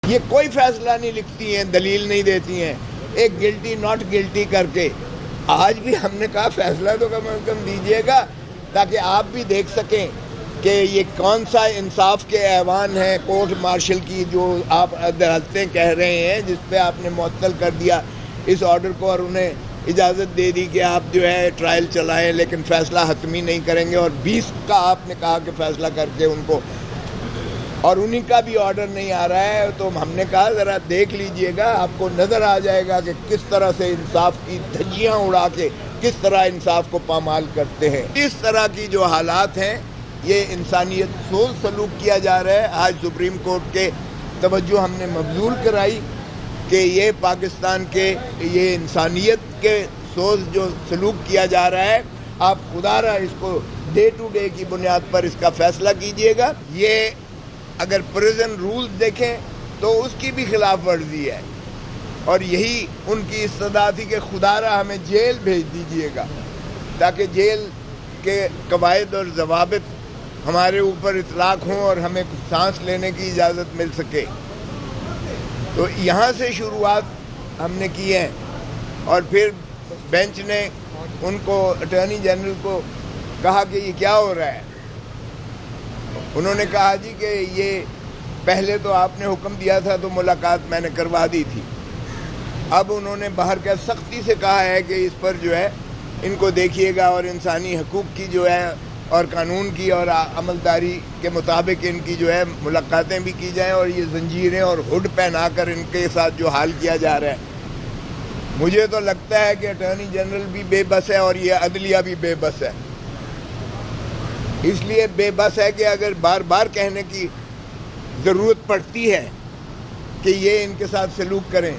یہ کوئی فیصلہ نہیں لکھتی ہیں، دلیل نہیں دیتی ہیں، ایک گلٹی ناٹ گلٹی کر کے۔ آج بھی ہم نے کہا فیصلہ تو کم از کم دیجیے گا تاکہ آپ بھی دیکھ سکیں کہ یہ کون سا انصاف کے ایوان ہے کورٹ مارشل کی جو آپ عدالتیں کہہ رہے ہیں، جس پہ آپ نے معطل کر دیا اس آرڈر کو اور انہیں اجازت دے دی کہ آپ جو ہے ٹرائل چلائیں لیکن فیصلہ حتمی نہیں کریں گے، اور 20 کا آپ نے کہا کہ فیصلہ کر کے ان کو، اور انہی کا بھی آرڈر نہیں آ رہا ہے۔ تو ہم نے کہا ذرا دیکھ لیجئے گا، آپ کو نظر آ جائے گا کہ کس طرح سے انصاف کی دھجیاں اڑا کے کس طرح انصاف کو پامال کرتے ہیں۔ اس طرح کی جو حالات ہیں یہ انسانیت سوز سلوک کیا جا رہا ہے۔ آج سپریم کورٹ کے توجہ ہم نے مبذول کرائی کہ یہ پاکستان کے یہ انسانیت کے سوز جو سلوک کیا جا رہا ہے، آپ خدا را اس کو ڈے ٹو ڈے کی بنیاد پر اس کا فیصلہ کیجئے گا۔ یہ اگر پریزن رولز دیکھیں تو اس کی بھی خلاف ورزی ہے، اور یہی ان کی استدعا تھی کہ خدا را ہمیں جیل بھیج دیجئے گا تاکہ جیل کے قواعد اور ضوابط ہمارے اوپر اطلاق ہوں اور ہمیں سانس لینے کی اجازت مل سکے۔ تو یہاں سے شروعات ہم نے کی ہے، اور پھر بینچ نے ان کو اٹارنی جنرل کو کہا کہ یہ کیا ہو رہا ہے۔ انہوں نے کہا جی کہ یہ پہلے تو آپ نے حکم دیا تھا تو ملاقات میں نے کروا دی تھی، اب انہوں نے باہر کا سختی سے کہا ہے کہ اس پر جو ہے ان کو دیکھیے گا اور انسانی حقوق کی جو ہے اور قانون کی اور عملداری کے مطابق ان کی جو ہے ملاقاتیں بھی کی جائیں، اور یہ زنجیریں اور ہڈ پہنا کر ان کے ساتھ جو حال کیا جا رہا ہے، مجھے تو لگتا ہے کہ اٹارنی جنرل بھی بے بس ہے اور یہ عدلیہ بھی بے بس ہے۔ اس لیے بے بس ہے کہ اگر بار بار کہنے کی ضرورت پڑتی ہے کہ یہ ان کے ساتھ سلوک کریں،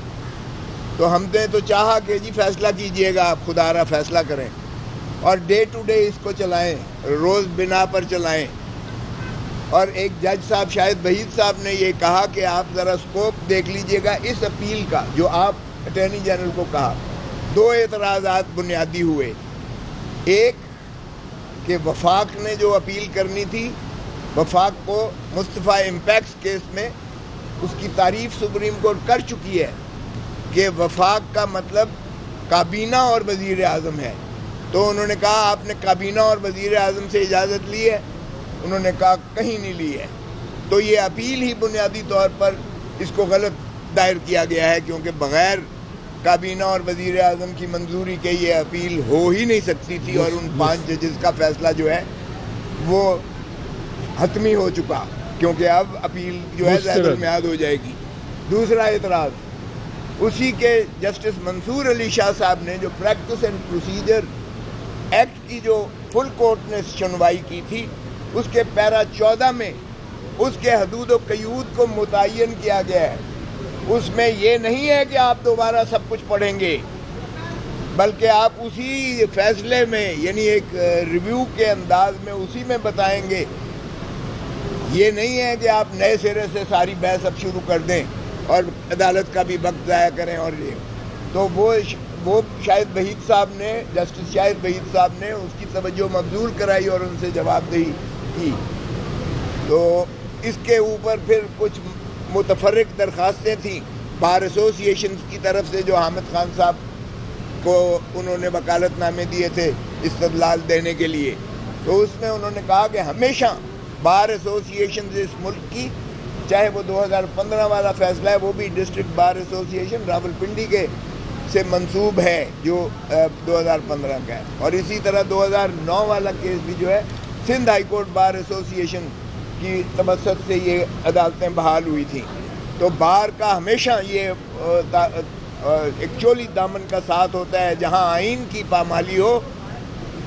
تو ہم نے تو چاہا کہ جی فیصلہ کیجئے گا، آپ خدا را فیصلہ کریں اور ڈے ٹو ڈے اس کو چلائیں، روز بنا پر چلائیں۔ اور ایک جج صاحب شاہد وحید صاحب نے یہ کہا کہ آپ ذرا سکوپ دیکھ لیجئے گا اس اپیل کا جو آپ اٹارنی جنرل کو کہا۔ 2 اعتراضات بنیادی ہوئے، ایک کہ وفاق نے جو اپیل کرنی تھی، وفاق کو مصطفیٰ امپیکس کیس میں اس کی تعریف سپریم کورٹ کر چکی ہے کہ وفاق کا مطلب کابینہ اور وزیر اعظم ہے۔ تو انہوں نے کہا آپ نے کابینہ اور وزیر اعظم سے اجازت لی ہے؟ انہوں نے کہا کہیں نہیں لی ہے۔ تو یہ اپیل ہی بنیادی طور پر اس کو غلط دائر کیا گیا ہے، کیونکہ بغیر کابینہ اور وزیر اعظم کی منظوری کے یہ اپیل ہو ہی نہیں سکتی تھی، اور ان 5 ججز کا فیصلہ جو ہے وہ حتمی ہو چکا، کیونکہ اب اپیل جو ہے زائد المیعاد ہو جائے گی۔ دوسرا اعتراض اسی کے جسٹس منصور علی شاہ صاحب نے جو پریکٹس اینڈ پروسیجر ایکٹ کی جو فل کورٹ نے سنوائی کی تھی، اس کے پیرا 14 میں اس کے حدود و قیود کو متعین کیا گیا ہے۔ اس میں یہ نہیں ہے کہ آپ دوبارہ سب کچھ پڑھیں گے، بلکہ آپ اسی فیصلے میں یعنی ایک ریویو کے انداز میں اسی میں بتائیں گے۔ یہ نہیں ہے کہ آپ نئے سرے سے ساری بحث اب شروع کر دیں اور عدالت کا بھی وقت ضائع کریں۔ اور یہ تو وہ شاہد وحید صاحب نے، جسٹس شاہد وحید صاحب نے اس کی توجہ مبذول کرائی اور ان سے جواب دہی کی۔ تو اس کے اوپر پھر کچھ متفرق درخواستیں تھیں بار ایسوسی ایشن کی طرف سے جو حامد خان صاحب کو انہوں نے وکالت نامے دیے تھے استدلال دینے کے لیے۔ تو اس میں انہوں نے کہا کہ ہمیشہ بار ایسوسی ایشن اس ملک کی، چاہے وہ 2015 والا فیصلہ ہے وہ بھی ڈسٹرکٹ بار ایسوسی ایشن راولپنڈی کے سے منسوب ہے جو 2015 کا ہے، اور اسی طرح 2009 والا کیس بھی جو ہے سندھ ہائی کورٹ بار ایسوسی ایشن کی توسط سے یہ عدالتیں بحال ہوئی تھیں۔ تو بار کا ہمیشہ یہ ایکچولی دامن کا ساتھ ہوتا ہے، جہاں آئین کی پامالی ہو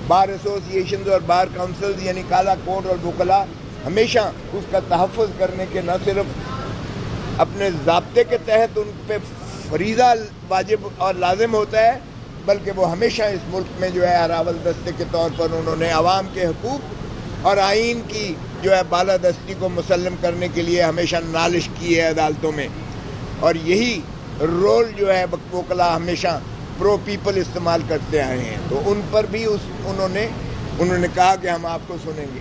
بار ایسوسی ایشنز اور بار کونسلز یعنی کالا کوٹ اور وکلاء ہمیشہ اس کا تحفظ کرنے کے نہ صرف اپنے ضابطے کے تحت ان پہ فریضہ واجب اور لازم ہوتا ہے، بلکہ وہ ہمیشہ اس ملک میں جو ہے اراول دستے کے طور پر انہوں نے عوام کے حقوق اور آئین کی جو ہے بالادستی کو مسلم کرنے کے لیے ہمیشہ نالش کی ہے عدالتوں میں، اور یہی رول جو ہے وکلاء ہمیشہ پرو پیپل استعمال کرتے آئے ہیں۔ تو ان پر بھی انہوں نے کہا کہ ہم آپ کو سنیں گے۔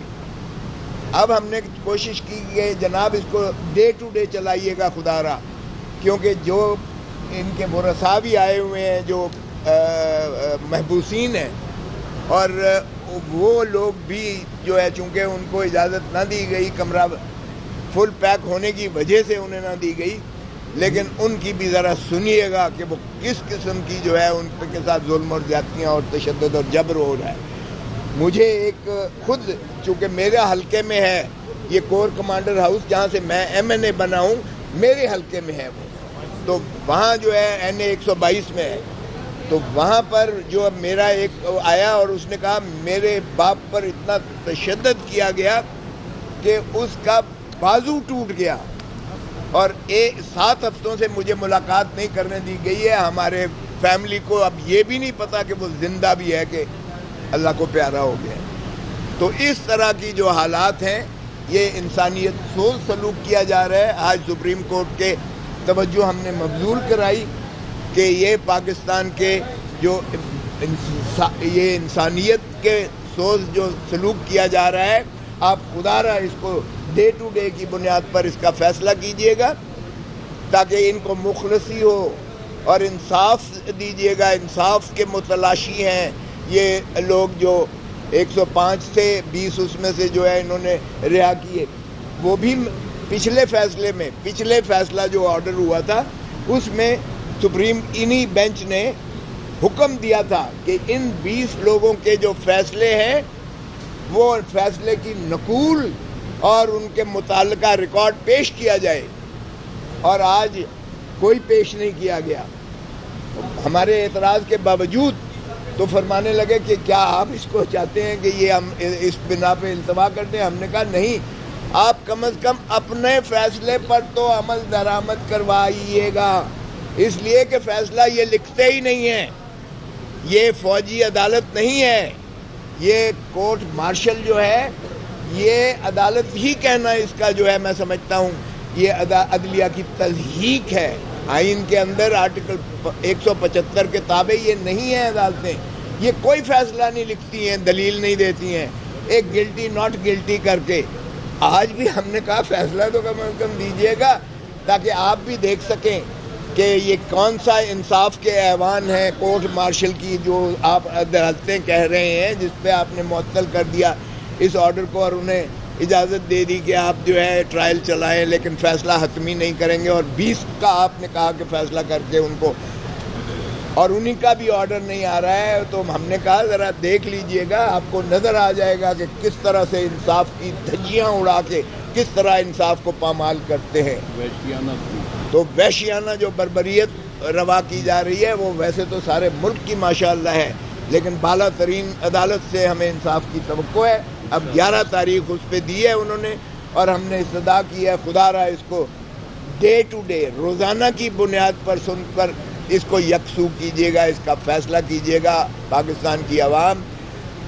اب ہم نے کوشش کی کہ جناب اس کو ڈے ٹو ڈے چلائیے گا خدا را، کیونکہ جو ان کے ورثاء بھی آئے ہوئے ہیں جو محبوسین ہیں، اور وہ لوگ بھی جو ہے چونکہ ان کو اجازت نہ دی گئی، کمرہ فل پیک ہونے کی وجہ سے انہیں نہ دی گئی، لیکن ان کی بھی ذرا سنیے گا کہ وہ کس قسم کی جو ہے ان کے ساتھ ظلم اور زیادتیاں اور تشدد اور جبر ہو رہا ہے۔ مجھے ایک خود چونکہ میرے حلقے میں ہے یہ کور کمانڈر ہاؤس، جہاں سے میں MNA بنا ہوں، میرے حلقے میں ہے وہ، تو وہاں جو ہے NA 122 میں ہے، تو وہاں پر جو میرا ایک آیا اور اس نے کہا میرے باپ پر اتنا تشدد کیا گیا کہ اس کا بازو ٹوٹ گیا، اور 7 ہفتوں سے مجھے ملاقات نہیں کرنے دی گئی ہے۔ ہمارے فیملی کو اب یہ بھی نہیں پتا کہ وہ زندہ بھی ہے کہ اللہ کو پیارا ہو گیا۔ تو اس طرح کی جو حالات ہیں، یہ انسانیت سوز سلوک کیا جا رہا ہے۔ آج سپریم کورٹ کے توجہ ہم نے مبذول کرائی کہ یہ پاکستان کے جو یہ انسانیت کے سوز جو سلوک کیا جا رہا ہے، آپ خدا را اس کو ڈے ٹو ڈے کی بنیاد پر اس کا فیصلہ کیجئے گا، تاکہ ان کو مخلصی ہو اور انصاف دیجئے گا۔ انصاف کے متلاشی ہیں یہ لوگ جو 105 سے 20 اس میں سے جو ہے انہوں نے رہا کیے، وہ بھی پچھلے فیصلہ جو آرڈر ہوا تھا اس میں سپریم انہی بینچ نے حکم دیا تھا کہ ان 20 لوگوں کے جو فیصلے ہیں وہ فیصلے کی نقول اور ان کے متعلقہ ریکارڈ پیش کیا جائے، اور آج کوئی پیش نہیں کیا گیا۔ ہمارے اعتراض کے باوجود تو فرمانے لگے کہ کیا آپ اس کو چاہتے ہیں کہ یہ ہم اس بنا پہ التوا کرتے ہیں؟ ہم نے کہا نہیں، آپ کم از کم اپنے فیصلے پر تو عمل درآمد کروائیے گا، اس لیے کہ فیصلہ یہ لکھتے ہی نہیں ہیں، یہ فوجی عدالت نہیں ہے، یہ کورٹ مارشل جو ہے یہ عدالت ہی کہنا اس کا جو ہے میں سمجھتا ہوں یہ عدلیہ کی تضحیق ہے۔ آئین کے اندر آرٹیکل 175 کے تابع یہ نہیں ہے عدالتیں، یہ کوئی فیصلہ نہیں لکھتی ہیں، دلیل نہیں دیتی ہیں، ایک گلٹی ناٹ گلٹی کر کے۔ آج بھی ہم نے کہا فیصلہ تو کم از کم دیجیے گا، تاکہ آپ بھی دیکھ سکیں کہ یہ کون سا انصاف کے ایوان ہے کورٹ مارشل کی جو آپ عدالتیں کہہ رہے ہیں، جس پہ آپ نے معطل کر دیا اس آرڈر کو اور انہیں اجازت دے دی کہ آپ جو ہے ٹرائل چلائیں لیکن فیصلہ حتمی نہیں کریں گے، اور 20 کا آپ نے کہا کہ فیصلہ کر کے ان کو، اور انہی کا بھی آرڈر نہیں آ رہا ہے۔ تو ہم نے کہا ذرا دیکھ لیجئے گا، آپ کو نظر آ جائے گا کہ کس طرح سے انصاف کی دھجیاں اڑا کے کس طرح انصاف کو پامال کرتے ہیں۔ تو وحشیانہ جو بربریت روا کی جا رہی ہے وہ ویسے تو سارے ملک کی ماشاءاللہ ہے، لیکن بالا ترین عدالت سے ہمیں انصاف کی توقع ہے۔ اب 11 تاریخ اس پہ دی ہے انہوں نے، اور ہم نے استدعا کی ہے خدا را اس کو ڈے ٹو ڈے روزانہ کی بنیاد پر سن کر اس کو یکسو کیجیے گا، اس کا فیصلہ کیجیے گا۔ پاکستان کی عوام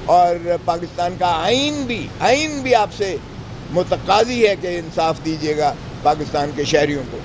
اور پاکستان کا آئین بھی آپ سے متقاضی ہے کہ انصاف دیجیے گا پاکستان کے شہریوں کو۔